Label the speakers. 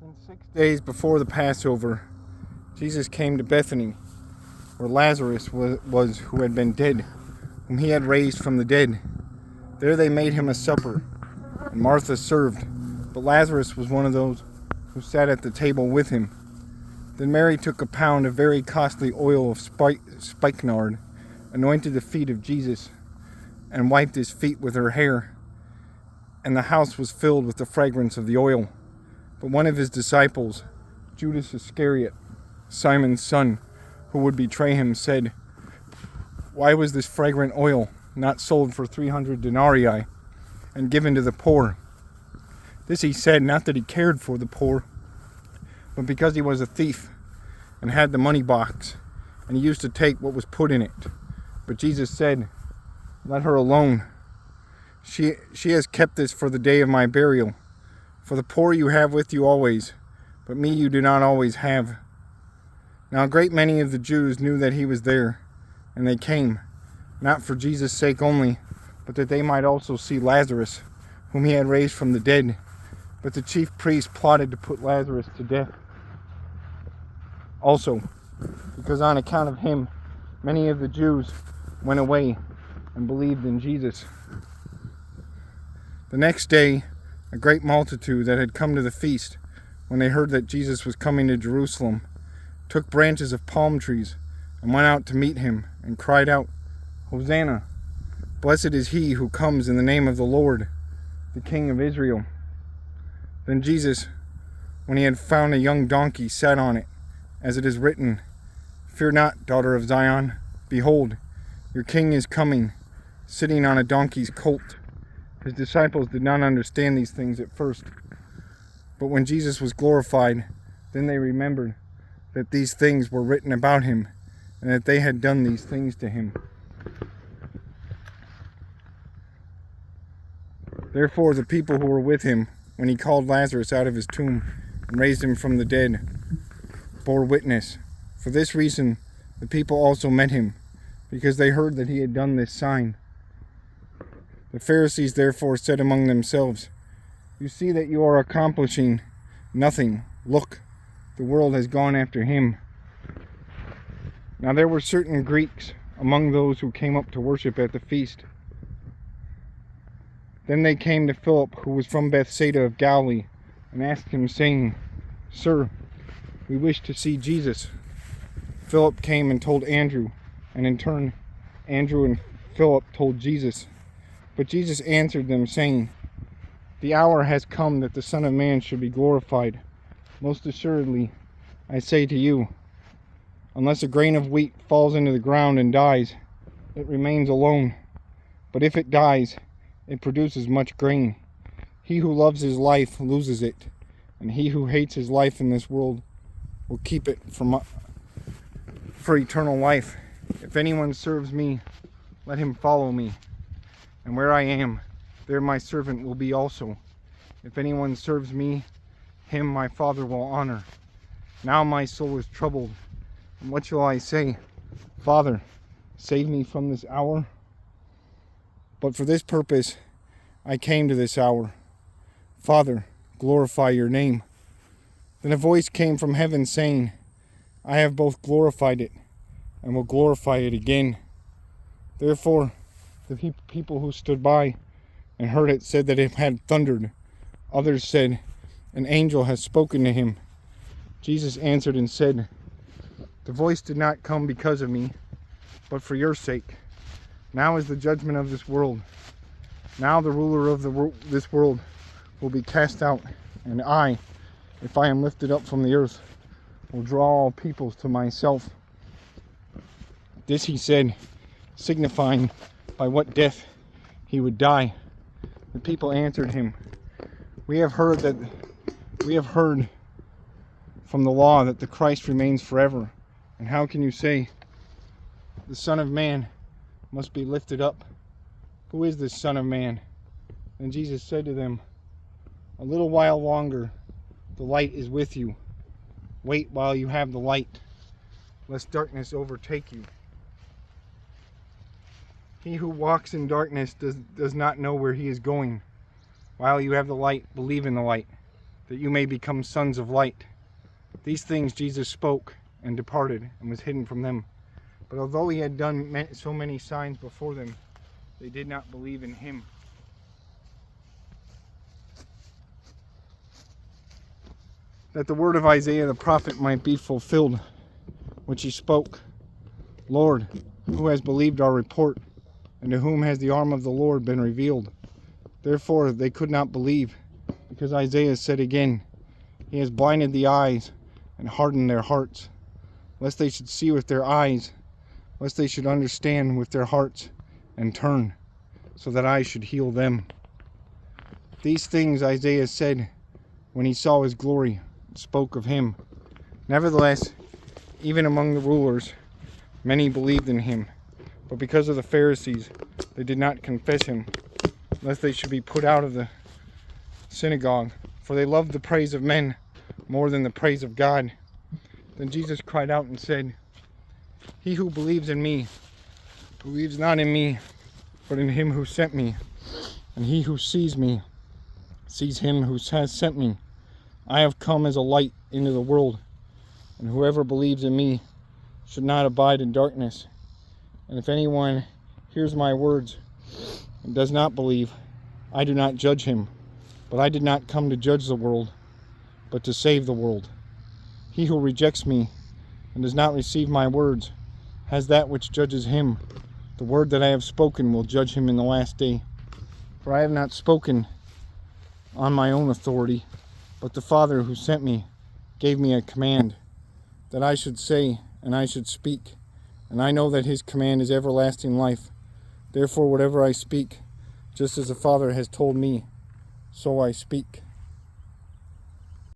Speaker 1: And 6 days before the Passover, Jesus came to Bethany, where Lazarus was who had been dead, whom he had raised from the dead. There they made him a supper, and Martha served, but Lazarus was one of those who sat at the table with him. Then Mary took a pound of very costly oil of spikenard, anointed the feet of Jesus, and wiped his feet with her hair. And the house was filled with the fragrance of the oil. But one of his disciples, Judas Iscariot, Simon's son, who would betray him, said, "Why was this fragrant oil not sold for 300 denarii and given to the poor?" This he said not that he cared for the poor, but because he was a thief and had the money box, and he used to take what was put in it. But Jesus said, "Let her alone. She has kept this for the day of my burial. For the poor you have with you always, but me you do not always have." Now a great many of the Jews knew that he was there, and they came, not for Jesus' sake only, but that they might also see Lazarus, whom he had raised from the dead. But the chief priests plotted to put Lazarus to death also, because on account of him, many of the Jews went away and believed in Jesus. The next day, a great multitude that had come to the feast, when they heard that Jesus was coming to Jerusalem, took branches of palm trees and went out to meet him and cried out, "Hosanna! Blessed is he who comes in the name of the Lord, the King of Israel." Then Jesus, when he had found a young donkey, sat on it, as it is written, "Fear not, daughter of Zion. Behold, your king is coming, sitting on a donkey's colt." His disciples did not understand these things at first. But when Jesus was glorified, then they remembered that these things were written about him, and that they had done these things to him. Therefore the people who were with him, when he called Lazarus out of his tomb and raised him from the dead, bore witness. For this reason the people also met him, because they heard that he had done this sign. The Pharisees therefore said among themselves, "You see that you are accomplishing nothing. Look, the world has gone after him." Now there were certain Greeks among those who came up to worship at the feast. Then they came to Philip, who was from Bethsaida of Galilee, and asked him, saying, "Sir, we wish to see Jesus." Philip came and told Andrew, and in turn Andrew and Philip told Jesus. But Jesus answered them, saying, "The hour has come that the Son of Man should be glorified. Most assuredly, I say to you, unless a grain of wheat falls into the ground and dies, it remains alone. But if it dies, it produces much grain. He who loves his life loses it, and he who hates his life in this world will keep it for eternal life. If anyone serves me, let him follow me. And where I am, there my servant will be also. If anyone serves me, him my Father will honor. Now my soul is troubled. And what shall I say? Father, save me from this hour? But for this purpose I came to this hour. Father, glorify your name." Then a voice came from heaven saying, "I have both glorified it and will glorify it again." Therefore the people who stood by and heard it said that it had thundered. Others said, "An angel has spoken to him." Jesus answered and said, "The voice did not come because of me, but for your sake. Now is the judgment of this world. Now the ruler of this world will be cast out, and I, if I am lifted up from the earth, will draw all peoples to myself." This he said, signifying by what death he would die. The people answered him, We have heard from the law that the Christ remains forever. And how can you say, the Son of Man must be lifted up? Who is this Son of Man?" And Jesus said to them, "A little while longer, the light is with you. Wait while you have the light, lest darkness overtake you. He who walks in darkness does not know where he is going. While you have the light, believe in the light, that you may become sons of light. These things Jesus spoke and departed, and was hidden from them. But although he had done so many signs before them, they did not believe in him. That the word of Isaiah the prophet might be fulfilled, which he spoke, Lord, who has believed our report, and to whom has the arm of the Lord been revealed? Therefore they could not believe, because Isaiah said again, He has blinded the eyes and hardened their hearts, lest they should see with their eyes, lest they should understand with their hearts, and turn, so that I should heal them. These things Isaiah said when he saw his glory, and spoke of him. Nevertheless, even among the rulers, many believed in him. But because of the Pharisees, they did not confess him, lest they should be put out of the synagogue. For they loved the praise of men more than the praise of God. Then Jesus cried out and said, He who believes in me, believes not in me, but in him who sent me. And he who sees me, sees him who has sent me. I have come as a light into the world, and whoever believes in me should not abide in darkness. And if anyone hears my words and does not believe, I do not judge him. But I did not come to judge the world, but to save the world. He who rejects me and does not receive my words has that which judges him. The word that I have spoken will judge him in the last day. For I have not spoken on my own authority, but the Father who sent me gave me a command, that I should say and I should speak. And I know that his command is everlasting life. Therefore whatever I speak, just as the Father has told me, so I speak.